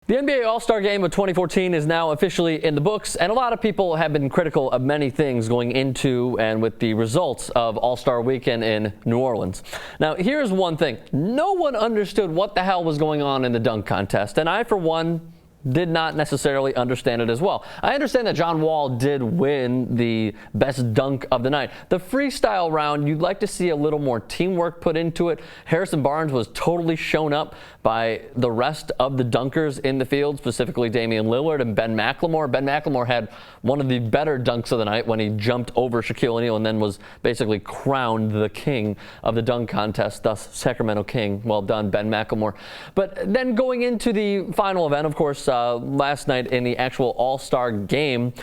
The NBA All-Star Game of 2014 is now officially in the books, and a lot of people have been critical of many things going into and with the results of All-Star Weekend in New Orleans. Now, here's one thing. No one understood what the hell was going on in the dunk contest, and I, for one, did not necessarily understand it as well. I understand that John Wall did win the best dunk of the night. The freestyle round, you'd like to see a little more teamwork put into it. Harrison Barnes was totally shown up by the rest of the dunkers in the field, specifically Damian Lillard and Ben McLemore. Ben McLemore had one of the better dunks of the night when he jumped over Shaquille O'Neal and then was basically crowned the king of the dunk contest, thus Sacramento King. Well done, Ben McLemore. But then going into the final event, of course, last night in the actual All-Star Game,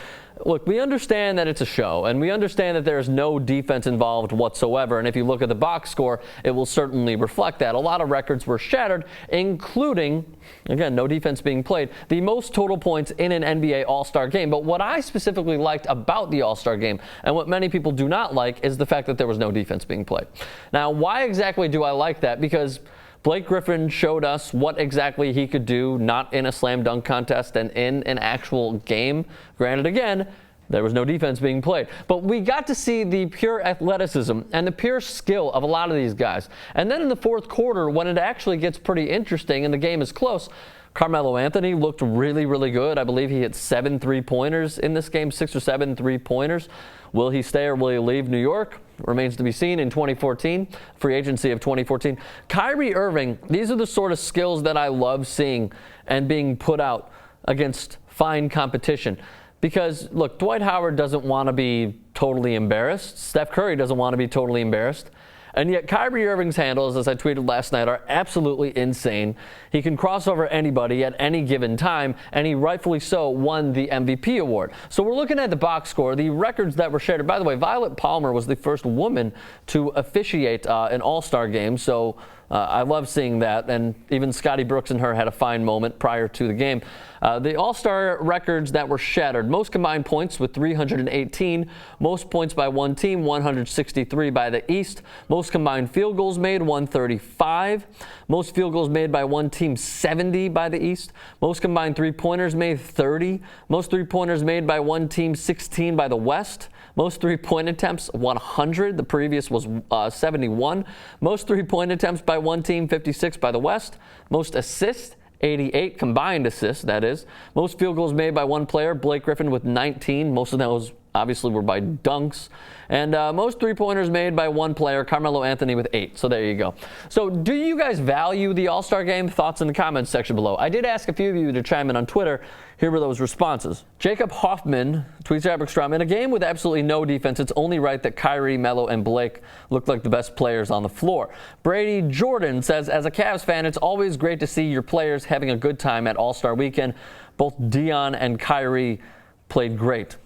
look, we understand that it's a show, and we understand that there's no defense involved whatsoever. And if you look at the box score, it will certainly reflect that. A lot of records were shattered, including, again, no defense being played, the most total points in an NBA All-Star Game. But what I specifically liked about the All-Star Game, and what many people do not like, is the fact that there was no defense being played. Now, why exactly do I like that? Because Blake Griffin showed us what exactly he could do, not in a slam dunk contest and in an actual game. Granted, again, there was no defense being played. But we got to see the pure athleticism and the pure skill of a lot of these guys. And then in the fourth quarter, when it actually gets pretty interesting and the game is close, Carmelo Anthony looked really, really good. I believe he hit 7 3-pointers in this game, 6 or 7 3-pointers. Will he stay or will he leave New York? Remains to be seen in 2014, free agency of 2014. Kyrie Irving, these are the sort of skills that I love seeing and being put out against fine competition. Because, look, Dwight Howard doesn't want to be totally embarrassed. Steph Curry doesn't want to be totally embarrassed. And yet Kyrie Irving's handles, as I tweeted last night, are absolutely insane. He can cross over anybody at any given time, and he rightfully so won the MVP award. So we're looking at the box score, the records that were shared. By the way, Violet Palmer was the first woman to officiate an All-Star game, so I love seeing that, and even Scotty Brooks and her had a fine moment prior to the game. The All-Star records that were shattered: most combined points with 318, most points by one team, 163 by the East, most combined field goals made, 135, most field goals made by one team, 70 by the East, most combined three-pointers made, 30, most three-pointers made by one team, 16 by the West, most three-point attempts, 100. The previous was 71. Most three-point attempts by one team, 56 by the West. Most assists, 88 combined assists, that is. Most field goals made by one player, Blake Griffin with 19. Most of those obviously were by dunks. And most three-pointers made by one player, Carmelo Anthony with 8. So there you go. So do you guys value the All-Star Game? Thoughts in the comments section below. I did ask a few of you to chime in on Twitter. Here were those responses. Jacob Hoffman tweets at Bergstrom, in a game with absolutely no defense, it's only right that Kyrie, Melo, and Blake look like the best players on the floor. Brady Jordan says, as a Cavs fan, it's always great to see your players having a good time at All-Star Weekend. Both Dion and Kyrie played great.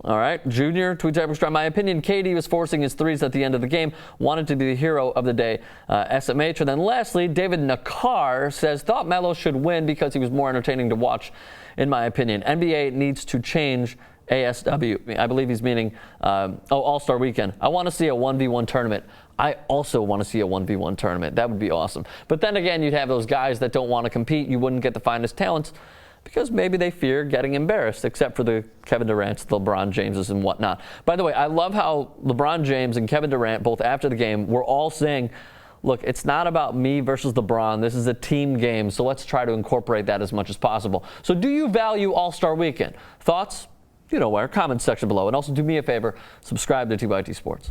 All right, Junior tweets at Bergstrom, my opinion, KD was forcing his threes at the end of the game, wanted to be the hero of the day, SMH. And then lastly, David Nakar says, thought Melo should win because he was more entertaining to watch, in my opinion. NBA needs to change ASW. I believe he's meaning All-Star Weekend. I want to see a 1v1 tournament. I also want to see a 1v1 tournament. That would be awesome. But then again, you'd have those guys that don't want to compete. You wouldn't get the finest talents, because maybe they fear getting embarrassed, except for the Kevin Durant's, the LeBron Jameses, and whatnot. By the way, I love how LeBron James and Kevin Durant, both after the game, were all saying, look, it's not about me versus LeBron. This is a team game, so let's try to incorporate that as much as possible. So do you value All-Star Weekend? Thoughts? You know where. Comment section below. And also do me a favor, subscribe to TYT Sports.